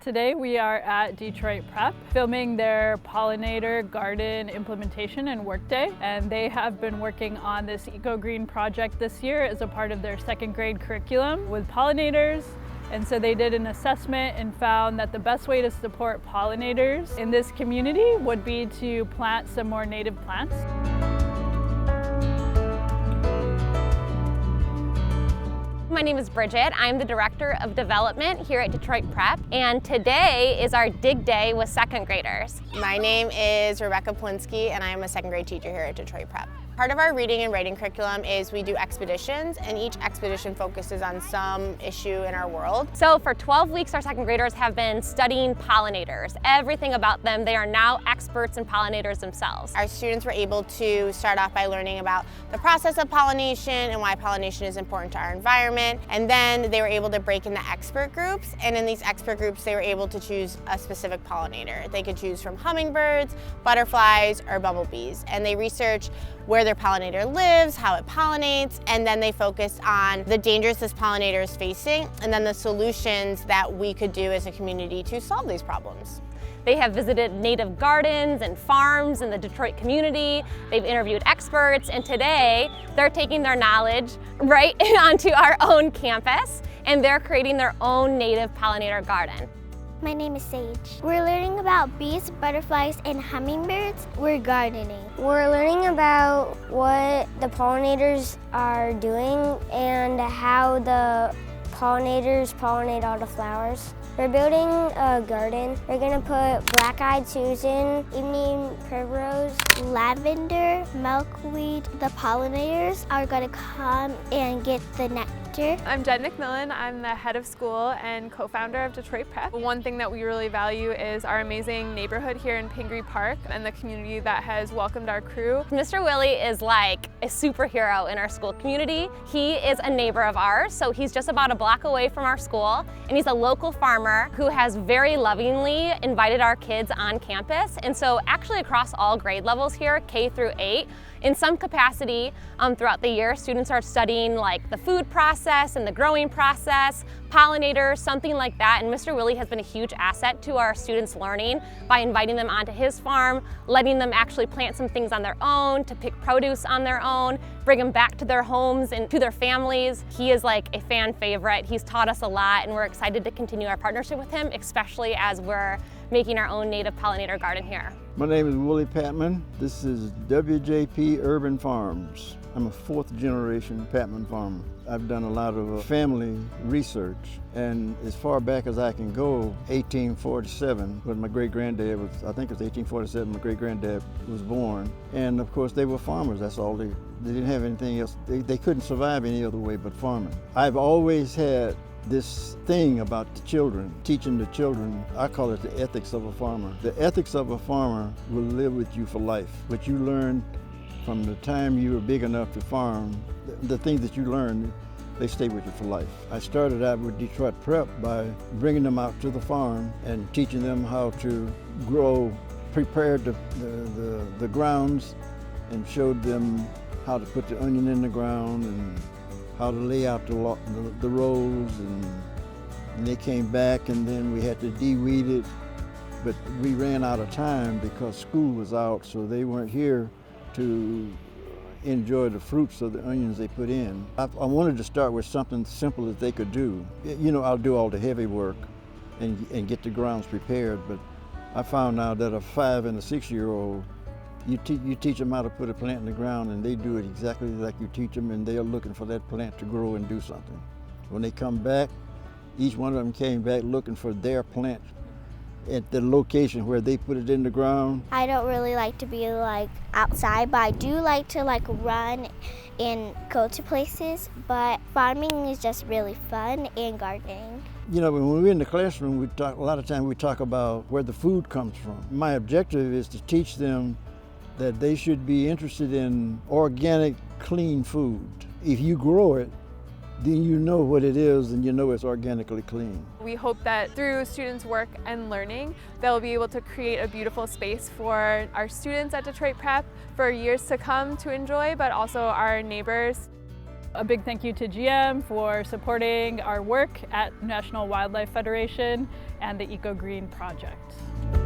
Today we are at Detroit Prep filming their Pollinator garden implementation and workday, and they have been working on this EcoGreen project this year as a part of their second grade curriculum with pollinators. And so they did an assessment and found that the best way to support pollinators in this community would be to plant some more native plants. My name is Bridget. I'm the Director of Development here at Detroit Prep, and today is our dig day with second graders. My name is Rebecca Plinsky, and I am a second grade teacher here at Detroit Prep. Part of our reading and writing curriculum is we do expeditions, and each expedition focuses on some issue in our world. So for 12 weeks, our second graders have been studying pollinators, everything about them. They are now experts in pollinators themselves. Our students were able to start off by learning about the process of pollination and why pollination is important to our environment. And then they were able to break into expert groups, and in these expert groups, they were able to choose a specific pollinator. They could choose from hummingbirds, butterflies, or bumblebees, and they research where their pollinator lives, how it pollinates, and then they focused on the dangers this pollinator is facing, and then the solutions that we could do as a community to solve these problems. They have visited native gardens and farms in the Detroit community. They've interviewed experts, and today they're taking their knowledge right onto our own campus, and they're creating their own native pollinator garden. My name is Sage. We're learning about bees, butterflies, and hummingbirds. We're gardening. We're learning about what the pollinators are doing and how the pollinators pollinate all the flowers. We're building a garden. We're gonna put black-eyed Susan, evening primrose, lavender, milkweed. The pollinators are gonna come and get the nectar. I'm Jen McMillan. I'm the head of school and co-founder of Detroit Prep. One thing that we really value is our amazing neighborhood here in Pingree Park and the community that has welcomed our crew. Mr. Willie is like a superhero in our school community. He is a neighbor of ours, so he's just about a block away from our school, and he's a local farmer who has very lovingly invited our kids on campus. And so actually across all grade levels here, K through 8, in some capacity throughout the year, students are studying like the food process and the growing process, pollinators, something like that. And Mr. Willie has been a huge asset to our students' learning by inviting them onto his farm, letting them actually plant some things on their own, to pick produce on their own, bring them back to their homes and to their families. He is like a fan favorite. He's taught us a lot, and we're excited to continue our partnership with him, especially as we're making our own native pollinator garden here. My name is Willie Patman. This is WJP Urban Farms. I'm a fourth generation Patman farmer. I've done a lot of family research, and as far back as I can go, 1847, when my great-granddad was, I think it was 1847, my great-granddad was born. And of course they were farmers, that's all they didn't have anything else. They couldn't survive any other way but farming. I've always had this thing about the children, teaching the children. I call it the ethics of a farmer. The ethics of a farmer will live with you for life. What you learn from the time you were big enough to farm, the things that you learn, they stay with you for life. I started out with Detroit Prep by bringing them out to the farm and teaching them how to grow, prepared the grounds, and showed them how to put the onion in the ground and how to lay out the rows, and they came back, and then we had to de-weed it, but we ran out of time because school was out, so they weren't here to enjoy the fruits of the onions they put in. I wanted to start with something simple that they could do. You know, I'll do all the heavy work and get the grounds prepared, but I found out that a 5- and a 6-year-old, you teach them how to put a plant in the ground, and they do it exactly like you teach them, and they're looking for that plant to grow and do something. When they come back, each one of them came back looking for their plant at the location where they put it in the ground. I don't really like to be like outside, but I do like to like run and go to places, but farming is just really fun, and gardening. You know, when we're in the classroom, a lot of times we talk about where the food comes from. My objective is to teach them that they should be interested in organic, clean food. If you grow it, then you know what it is and you know it's organically clean. We hope that through students' work and learning, they'll be able to create a beautiful space for our students at Detroit Prep for years to come to enjoy, but also our neighbors. A big thank you to GM for supporting our work at National Wildlife Federation and the EcoGreen project.